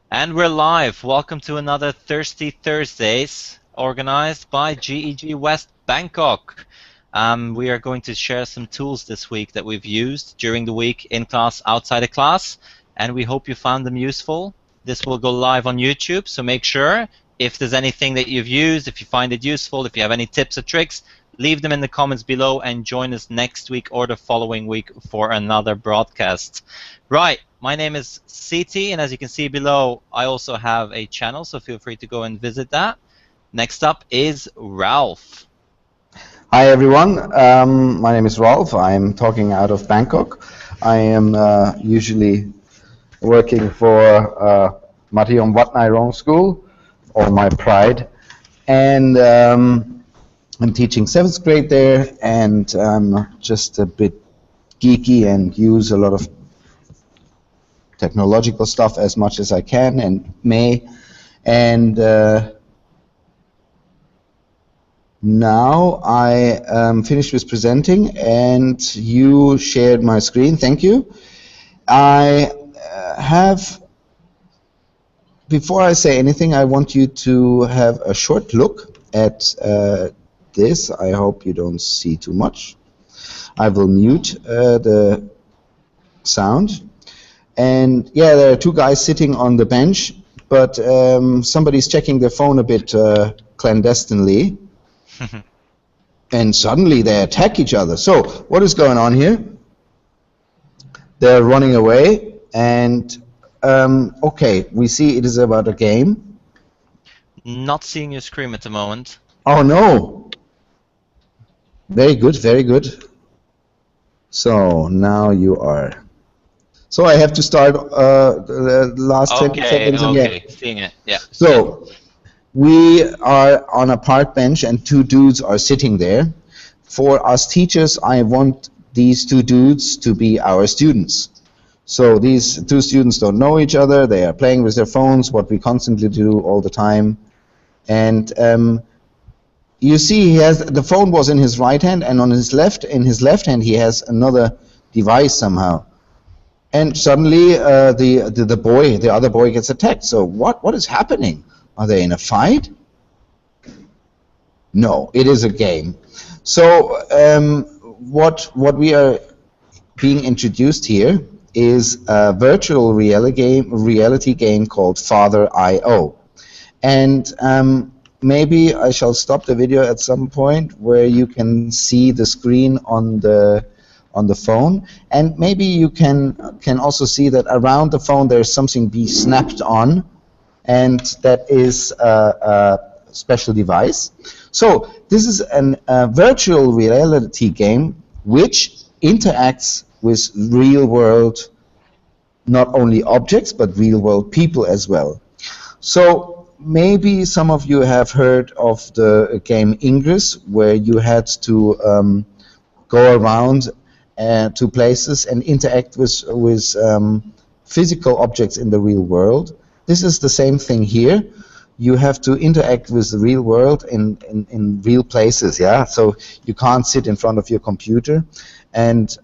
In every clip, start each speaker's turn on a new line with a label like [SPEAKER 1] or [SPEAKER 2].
[SPEAKER 1] And we're live. Welcome to another Thirsty Thursdays organized by GEG West Bangkok. We are going to share some tools this week that we've used during the week in class, outside of class, and we hope you found them useful. This will go live on YouTube, so make sure if there's anything that you've used, if you find it useful, if you have any tips or tricks, leave them in the comments below and join us next week or the following week for another broadcast. Right, my name is Sethi, and as you can see below, I also have a channel, so feel free to go and visit that. Next up is Ralf.
[SPEAKER 2] Hi everyone, my name is Ralf. I'm talking out of Bangkok. I am usually working for Mathiam Wat Rong School, or my pride, and I'm teaching 7th grade there, and I'm just a bit geeky and use a lot of technological stuff as much as I can and may. And now I am finished with presenting, and you shared my screen. Thank you. I have, before I say anything, I want you to have a short look at this. I hope you don't see too much. I will mute the sound. And yeah, there are two guys sitting on the bench, but somebody's checking their phone a bit clandestinely. And suddenly they attack each other. So what is going on here? They're running away, and okay, we see it is about a game.
[SPEAKER 1] Not seeing your screen at the moment.
[SPEAKER 2] Oh no! Very good, very good. So now you are. So I have to start the last 20 seconds again.
[SPEAKER 1] Okay, seeing it, yeah.
[SPEAKER 2] So we are on a park bench and two dudes are sitting there. For us teachers, I want these two dudes to be our students. So these two students don't know each other, they are playing with their phones, what we constantly do all the time. And you see, he has, the phone was in his right hand, and on his left, in his left hand, he has another device somehow. And suddenly, the other boy gets attacked. So what is happening? Are they in a fight? No, it is a game. So what we are being introduced here is a virtual reality game called Father.io. And maybe I shall stop the video at some point where you can see the screen on the phone, and maybe you can also see that around the phone there's something be snapped on, and that is a special device. So this is a virtual reality game which interacts with real world, not only objects, but real world people as well. So maybe some of you have heard of the game Ingress, where you had to go around to places and interact with physical objects in the real world. This is the same thing here. You have to interact with the real world in real places, yeah? So you can't sit in front of your computer and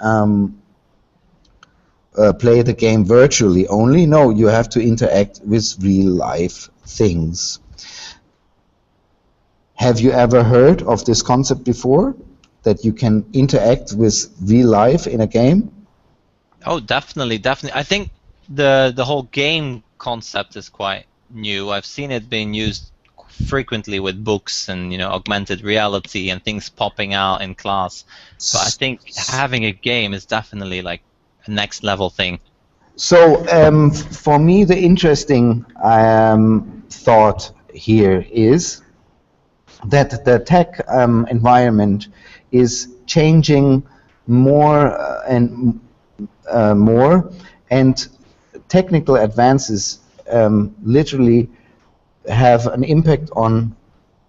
[SPEAKER 2] play the game virtually only. No, you have to interact with real life things. Have you ever heard of this concept before? That you can interact with real life in a game?
[SPEAKER 1] Oh, definitely, definitely. I think the whole game concept is quite new. I've seen it being used frequently with books and augmented reality and things popping out in class. But I think having a game is definitely like a next level thing.
[SPEAKER 2] So for me, the interesting thought here is that the tech environment is changing more and more, and technical advances literally have an impact on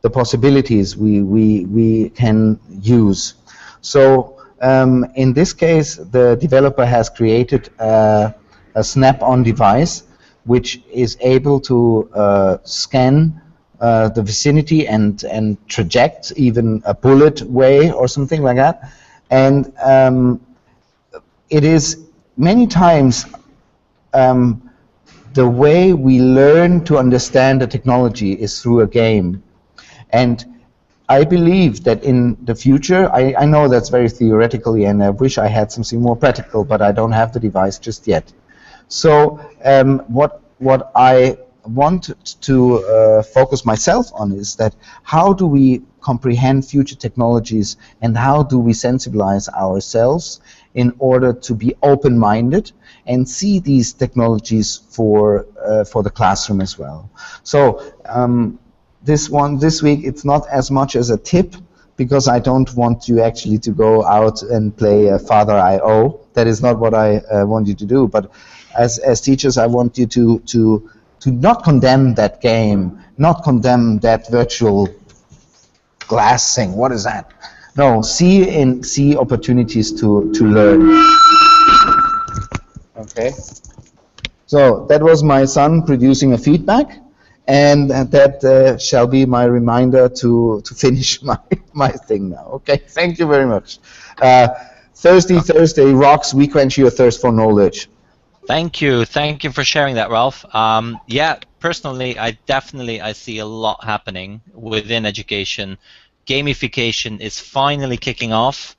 [SPEAKER 2] the possibilities we can use. So in this case, the developer has created a snap-on device which is able to scan the vicinity and traject even a bullet way or something like that. And it is many times the way we learn to understand the technology is through a game. And I believe that in the future, I know that's very theoretically, and I wish I had something more practical, but I don't have the device just yet. So what I want to focus myself on is that how do we comprehend future technologies, and how do we sensibilize ourselves in order to be open-minded and see these technologies for the classroom as well. So this week it's not as much as a tip, because I don't want you actually to go out and play Father I.O. That is not what I want you to do. But as teachers, I want you to not condemn that game, not condemn that virtual glass thing. What is that? No, see opportunities to learn. Okay. So that was my son producing a feedback, and that shall be my reminder to finish my thing now. Okay. Thank you very much. Thursday rocks. We quench your thirst for knowledge.
[SPEAKER 1] Thank you for sharing that, Ralf. Yeah, personally, I see a lot happening within education. Gamification is finally kicking off.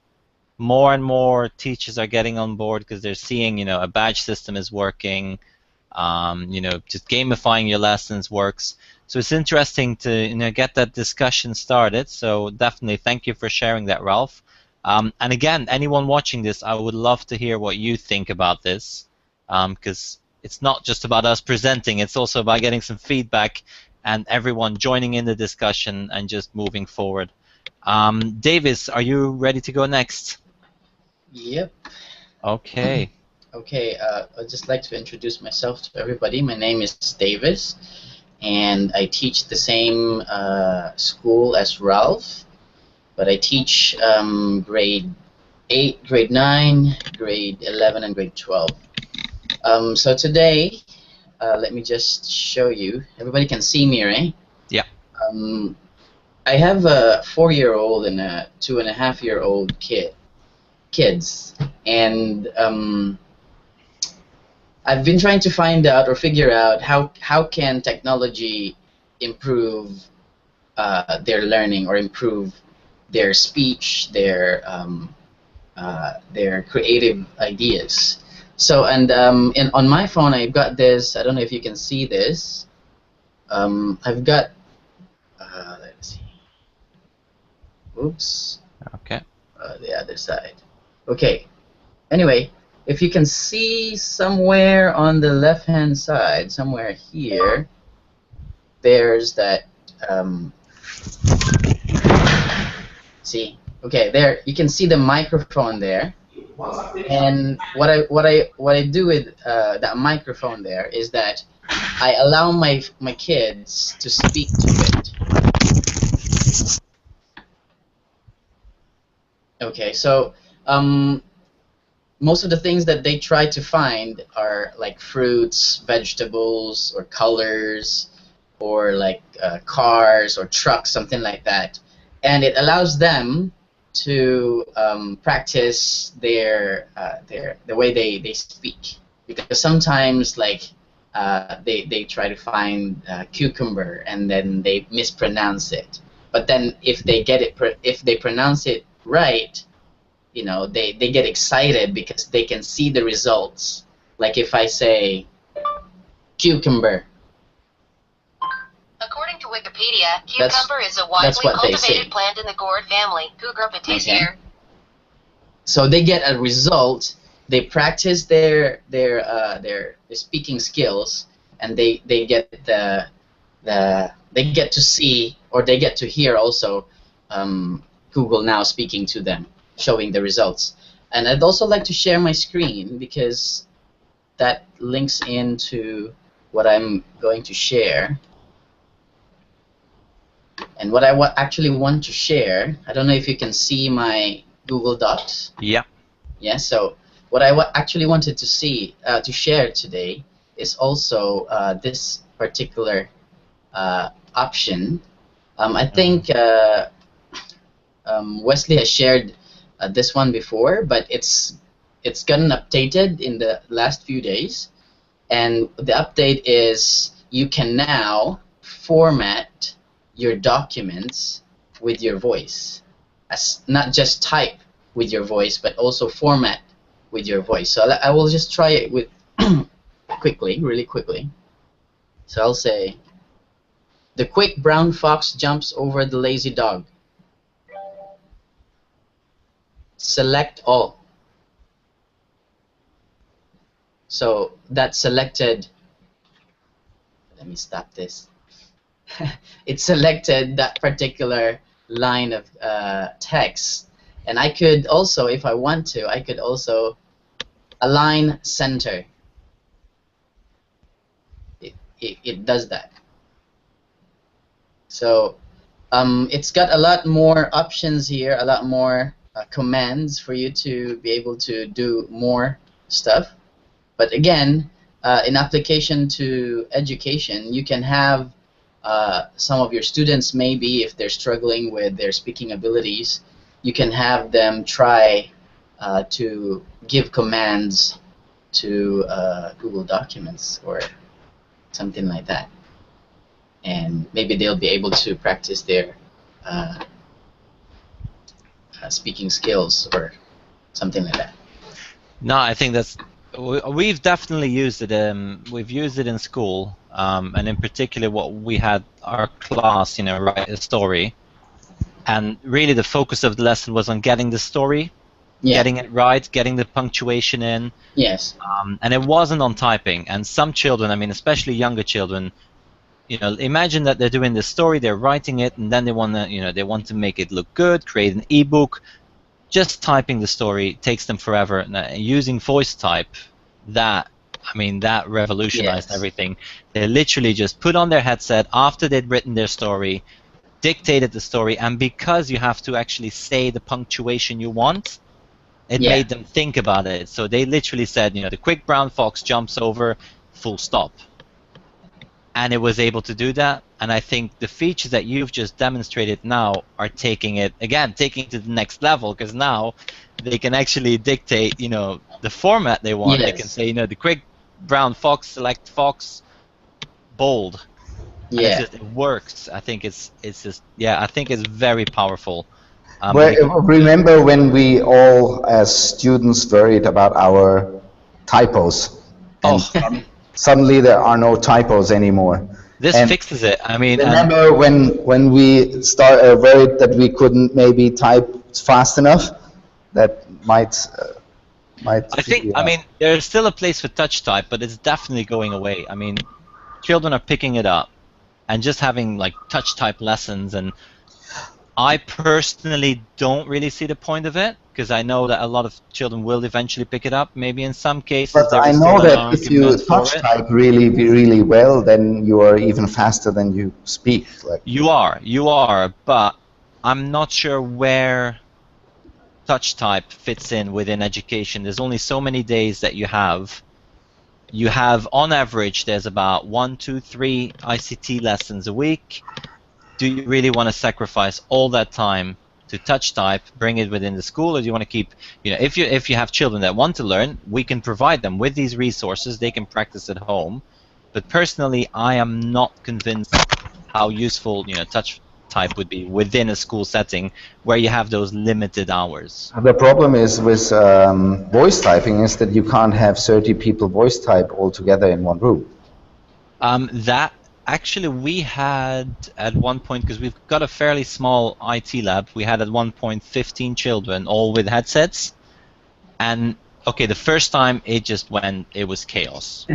[SPEAKER 1] More and more teachers are getting on board because they're seeing, a badge system is working. Just gamifying your lessons works. So it's interesting to get that discussion started. So definitely, thank you for sharing that, Ralf. And again, anyone watching this, I would love to hear what you think about this. Because it's not just about us presenting, it's also about getting some feedback and everyone joining in the discussion and just moving forward. Davis, are you ready to go next?
[SPEAKER 3] Yep.
[SPEAKER 1] Okay.
[SPEAKER 3] Okay, I'd just like to introduce myself to everybody. My name is Davis, and I teach the same school as Ralf, but I teach grade 8, grade 9, grade 11, and grade 12. So today, let me just show you. Everybody can see me, right?
[SPEAKER 1] Yeah.
[SPEAKER 3] I have a 4-year-old and a 2.5-year-old kids, and I've been trying to find out or figure out how can technology improve their learning or improve their speech, their creative ideas. So, and on my phone, I've got this. I don't know if you can see this. I've got. Let's see. Oops.
[SPEAKER 1] Okay.
[SPEAKER 3] The other side. Okay. Anyway, if you can see somewhere on the left-hand side, somewhere here, there's that. See. Okay. There, you can see the microphone there. And what I do with that microphone there is that I allow my kids to speak to it. Okay, so most of the things that they try to find are like fruits, vegetables, or colors, or like cars or trucks, something like that, and it allows them to practice the way they speak, because sometimes like they try to find cucumber and then they mispronounce it, but then if they pronounce it right, they get excited because they can see the results. Like if I say cucumber.
[SPEAKER 4] According to Wikipedia, cucumber is a widely cultivated plant in the gourd family.
[SPEAKER 3] Okay. So they get a result. They practice their speaking skills, and they get they get to see, or they get to hear also Google Now speaking to them, showing the results. And I'd also like to share my screen because that links into what I'm going to share. And what I actually want to share, I don't know if you can see my Google Docs.
[SPEAKER 1] Yeah.
[SPEAKER 3] Yeah. So what I actually wanted to share today is also this particular option. I think Wesley has shared this one before, but it's gotten updated in the last few days. And the update is you can now format your documents with your voice, as not just type with your voice, but also format with your voice. So I will just try it with really quickly. So I'll say, the quick brown fox jumps over the lazy dog. Select all. So that selected, let me stop this. It selected that particular line of text. And I could also, if I want to, I could also align center. It does that. So it's got a lot more options here, a lot more commands for you to be able to do more stuff. But again, in application to education, you can have some of your students, maybe if they're struggling with their speaking abilities, you can have them try to give commands to Google Documents or something like that. And maybe they'll be able to practice their speaking skills or something like that.
[SPEAKER 1] No, I think that's, we've definitely used it. We've used it in school, and in particular, what we had our class, write a story, and really the focus of the lesson was on getting the story, getting it right, getting the punctuation in.
[SPEAKER 3] Yes.
[SPEAKER 1] And it wasn't on typing. And some children, I mean, especially younger children, imagine that they're doing this story, they're writing it, and then they want to, they want to make it look good, create an ebook. Just typing the story takes them forever. Using voice type, that revolutionized everything. They literally just put on their headset after they'd written their story, dictated the story, and because you have to actually say the punctuation you want, it made them think about it. So they literally said, the quick brown fox jumps over, full stop. And it was able to do that. And I think the features that you've just demonstrated now are taking it to the next level, because now they can actually dictate, the format they want. They can say, the quick brown fox, select fox, bold. Yeah. It works. I think it's just, I think it's very powerful.
[SPEAKER 2] Remember when we all, as students, worried about our typos? And suddenly there are no typos anymore.
[SPEAKER 1] This fixes it. I mean,
[SPEAKER 2] remember when we worried that we couldn't maybe type fast enough? That might. I
[SPEAKER 1] think. I mean, there's still a place for touch type, but it's definitely going away. I mean, children are picking it up, and just having like touch type lessons. And I personally don't really see the point of it, because I know that a lot of children will eventually pick it up. Maybe in some cases.
[SPEAKER 2] But I know that if you touch type really well, then you are even faster than you speak.
[SPEAKER 1] You are, but I'm not sure where touch type fits in within education. There's only so many days that you have. You have, on average, there's about 1, 2, 3 ICT lessons a week. Do you really want to sacrifice all that time to touch type, bring it within the school, or do you want to keep, if you have children that want to learn, we can provide them with these resources. They can practice at home. But personally, I am not convinced how useful, touch type would be within a school setting where you have those limited hours.
[SPEAKER 2] The problem is with voice typing is that you can't have 30 people voice type all together in one room.
[SPEAKER 1] That actually we had at one point, because we've got a fairly small IT lab, we had at one point 15 children all with headsets, and okay, the first time it was chaos.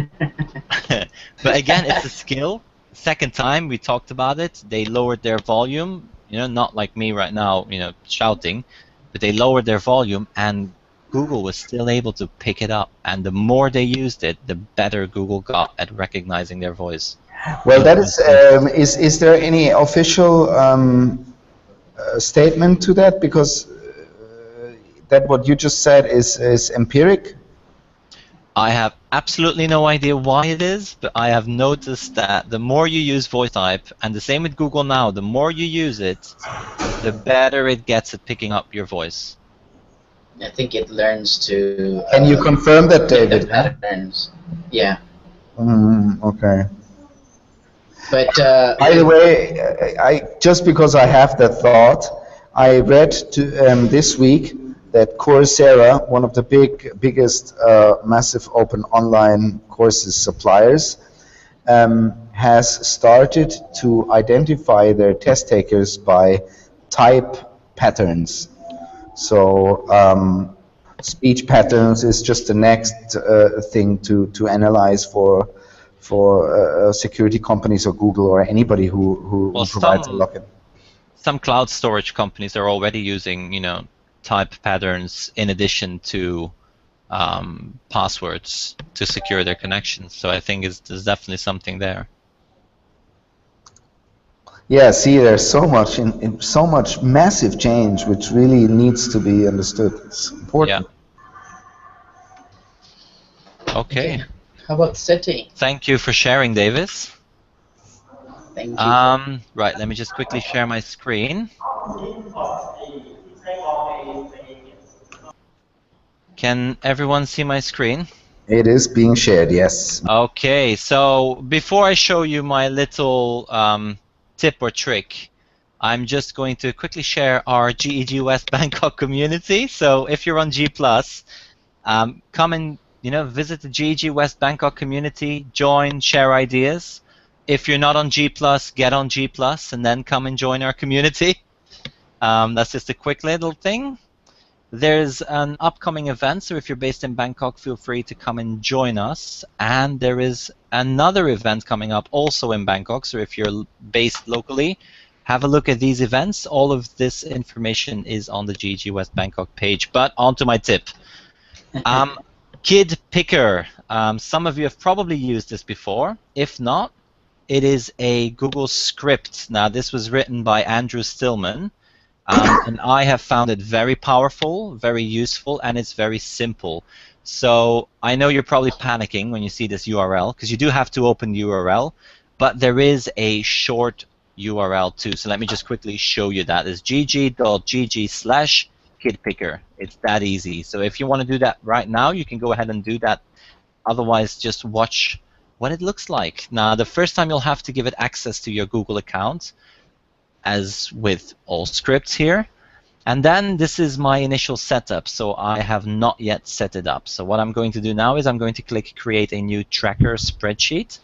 [SPEAKER 1] But again, it's a skill. Second time we talked about it, they lowered their volume, not like me right now, shouting, but they lowered their volume, and Google was still able to pick it up, and the more they used it, the better Google got at recognizing their voice.
[SPEAKER 2] Well, that is there any official statement to that? Because that what you just said is empiric?
[SPEAKER 1] I have absolutely no idea why it is, but I have noticed that the more you use voice type, and the same with Google now, the more you use it, the better it gets at picking up your voice.
[SPEAKER 3] I think it learns to...
[SPEAKER 2] Can you confirm that, David?
[SPEAKER 3] It learns. Yeah.
[SPEAKER 2] Okay.
[SPEAKER 3] But
[SPEAKER 2] By the way, I just because I have that thought, I read this week that Coursera, one of the biggest massive open online courses suppliers, has started to identify their test takers by type patterns. So speech patterns is just the next thing to analyze for security companies or Google or anybody who
[SPEAKER 1] Well,
[SPEAKER 2] provides a login.
[SPEAKER 1] some cloud storage companies are already using, type patterns in addition to passwords to secure their connections. So I think there's definitely something there.
[SPEAKER 2] Yeah, see, there's so much massive change which really needs to be understood. It's important.
[SPEAKER 1] Yeah. Okay.
[SPEAKER 3] How about Sethi?
[SPEAKER 1] Thank you for sharing, Davis.
[SPEAKER 3] Thank you.
[SPEAKER 1] Right, let me just quickly share my screen. Can everyone see my screen?
[SPEAKER 2] It is being shared, yes.
[SPEAKER 1] Okay, so before I show you my little tip or trick, I'm just going to quickly share our GEG West Bangkok community. So if you're on G+, come and visit the GEG West Bangkok community, join, share ideas. If you're not on G+, get on G+, and then come and join our community. That's just a quick little thing. There's an upcoming event, so if you're based in Bangkok, feel free to come and join us. And there is another event coming up also in Bangkok, so if you're based locally, have a look at these events. All of this information is on the GG West Bangkok page. But on to my tip. Kidpicker. Some of you have probably used this before. If not, it is a Google script. Now, this was written by Andrew Stillman. And I have found it very powerful, very useful, and it's very simple. So I know you're probably panicking when you see this URL, because you do have to open the URL, but there is a short URL too. So let me just quickly show you that. It's gg.gg/kidpicker. It's that easy. So if you want to do that right now, you can go ahead and do that. Otherwise, just watch what it looks like. Now, the first time you'll have to give it access to your Google account, as with all scripts here. And then this is my initial setup, so I have not yet set it up. So what I'm going to do now is I'm going to click Create a New Tracker Spreadsheet.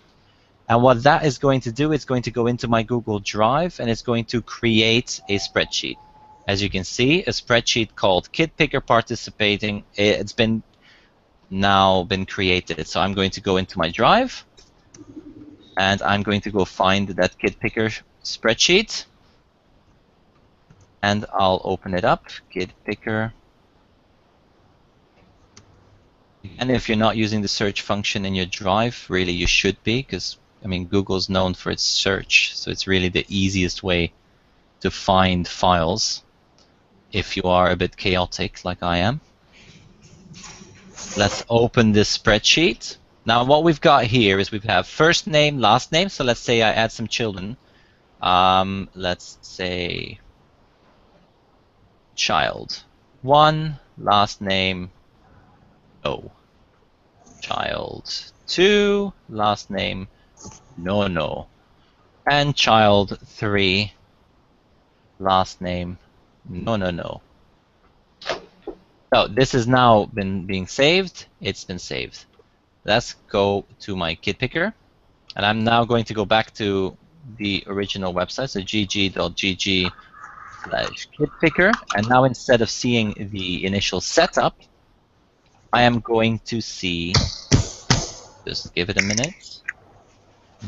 [SPEAKER 1] And what that is going to do, it's going to go into my Google Drive, and it's going to create a spreadsheet. As you can see, a spreadsheet called Kidpicker Participating. It's been created. So I'm going to go into my Drive, and I'm going to go find that Kidpicker spreadsheet. And I'll open it up, Kidpicker. And if you're not using the search function in your Drive, really you should be, because Google's known for its search, so it's really the easiest way to find files if you are a bit chaotic like I am. Let's open this spreadsheet. Now what we've got here is we have first name, last name. So let's say I add some children. Let's say child 1, last name no. Child 2, last name no. And child 3, last name no. So this has now being saved. It's been saved. Let's go to my Kidpicker, and I'm now going to go back to the original website, so gg.gg/Kidpicker, and now instead of seeing the initial setup, I am going to see, just give it a minute,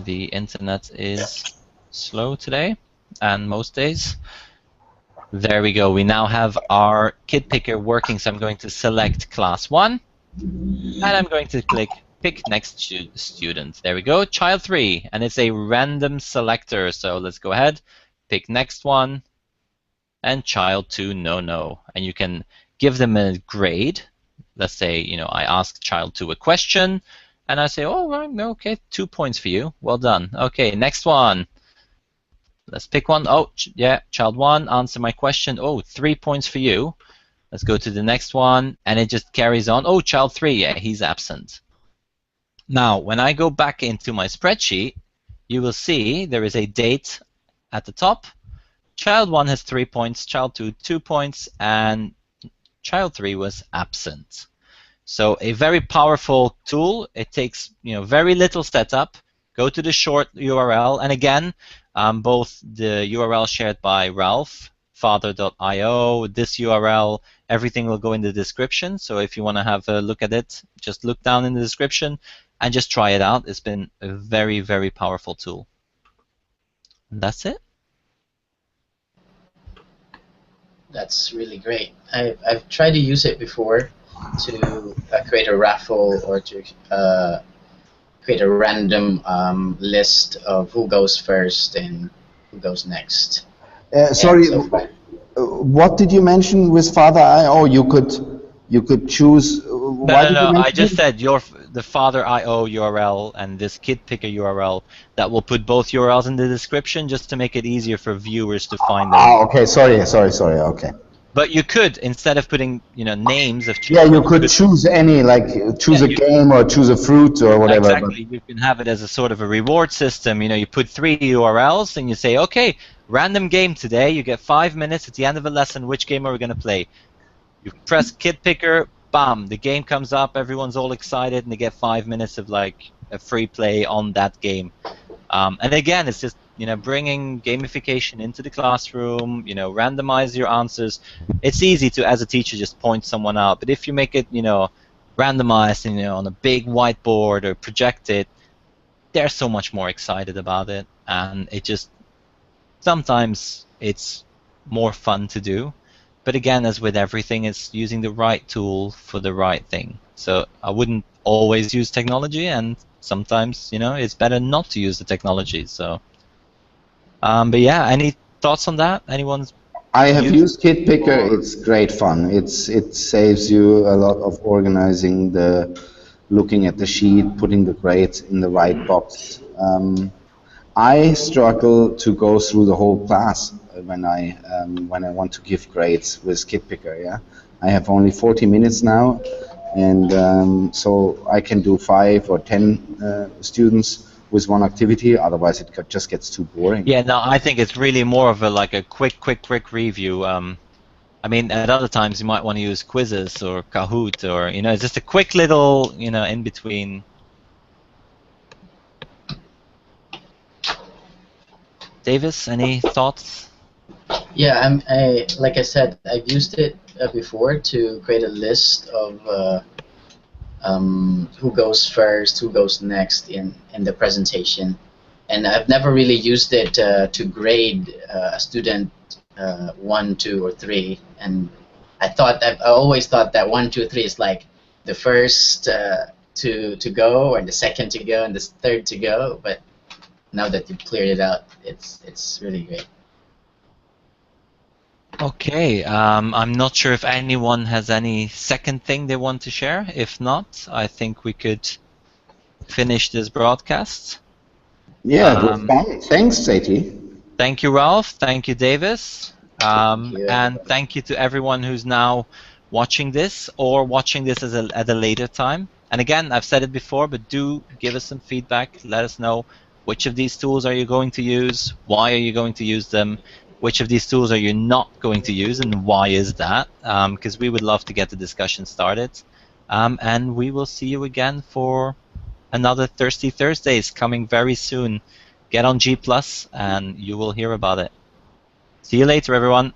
[SPEAKER 1] the internet is slow today, and most days. There we go, we now have our Kidpicker working, so I'm going to select class 1, and I'm going to click Pick Next Student. There we go, child 3, and it's a random selector, so let's go ahead, pick next one, and child 2 no. And you can give them a grade. Let's say, I ask child 2 a question, and I say, oh, okay, 2 points for you, well done. Okay, next one. Let's pick one. Oh, yeah, child 1, answer my question. Oh, 3 points for you. Let's go to the next one, and it just carries on. Oh, child 3, yeah, he's absent. Now, when I go back into my spreadsheet, you will see there is a date at the top. Child 1 has 3 points, child 2 2 points, and child 3 was absent. So a very powerful tool. It takes very little setup. Go to the short URL, and again, both the URL shared by Ralf, father.io, this URL, everything will go in the description. So if you want to have a look at it, just look down in the description and just try it out. It's been a very, very powerful tool. And that's it.
[SPEAKER 3] That's really great. I've tried to use it before to create a raffle or to create a random list of who goes first and who goes next.
[SPEAKER 2] Sorry, what did you mention with Father.io? You could choose.
[SPEAKER 1] No. I just said the Father.io URL and this Kidpicker URL. That will put both URLs in the description just to make it easier for viewers to find them.
[SPEAKER 2] Ah, okay. Sorry. Okay.
[SPEAKER 1] But you could, instead of putting names of children.
[SPEAKER 2] Yeah, you could choose any, like choose a game or choose a fruit or whatever.
[SPEAKER 1] Exactly. You can have it as a sort of a reward system. You put 3 URLs and you say, okay, random game today. You get 5 minutes at the end of a lesson. Which game are we going to play? You press Kidpicker, bam, the game comes up. Everyone's all excited, and they get 5 minutes of like a free play on that game. And again, it's just bringing gamification into the classroom. Randomize your answers. It's easy to, as a teacher, just point someone out. But if you make it, randomized, and on a big whiteboard or project it, they're so much more excited about it, and it just sometimes it's more fun to do. But again, as with everything, it's using the right tool for the right thing. So I wouldn't always use technology, and sometimes it's better not to use the technology. So, but yeah, any thoughts on that? Anyone's?
[SPEAKER 2] I have used Kidpicker. It's great fun. It saves you a lot of organizing looking at the sheet, putting the grades in the right box. I struggle to go through the whole class when I want to give grades with Kidpicker. Yeah, I have only 40 minutes now, and so I can do 5 or 10 students with one activity. Otherwise, it just gets too boring.
[SPEAKER 1] Yeah, no, I think it's really more of a quick review. I mean, at other times you might want to use quizzes or Kahoot, or it's just a quick little in between. Davis, any thoughts?
[SPEAKER 3] Yeah, like I said, I've used it before to create a list of who goes first, who goes next in the presentation, and I've never really used it to grade a student 1, 2, or 3. And I always thought that 1, 2, 3 is like the first to go, or the second to go, and the third to go. But now that you've cleared it out, it's really great.
[SPEAKER 1] Okay, I'm not sure if anyone has any second thing they want to share. If not, I think we could finish this broadcast.
[SPEAKER 2] Yeah, it was fun. Thanks, Sethi.
[SPEAKER 1] Thank you, Ralf. Thank you, Davis.
[SPEAKER 3] Thank you.
[SPEAKER 1] And thank you to everyone who's now watching this or watching this at a later time. And again, I've said it before, but do give us some feedback. Let us know which of these tools are you going to use, why are you going to use them, which of these tools are you not going to use, and why is that? Because we would love to get the discussion started. And we will see you again for another Thirsty Thursdays coming very soon. Get on G+, and you will hear about it. See you later, everyone.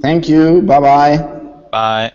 [SPEAKER 2] Thank you. Bye-bye.
[SPEAKER 1] Bye.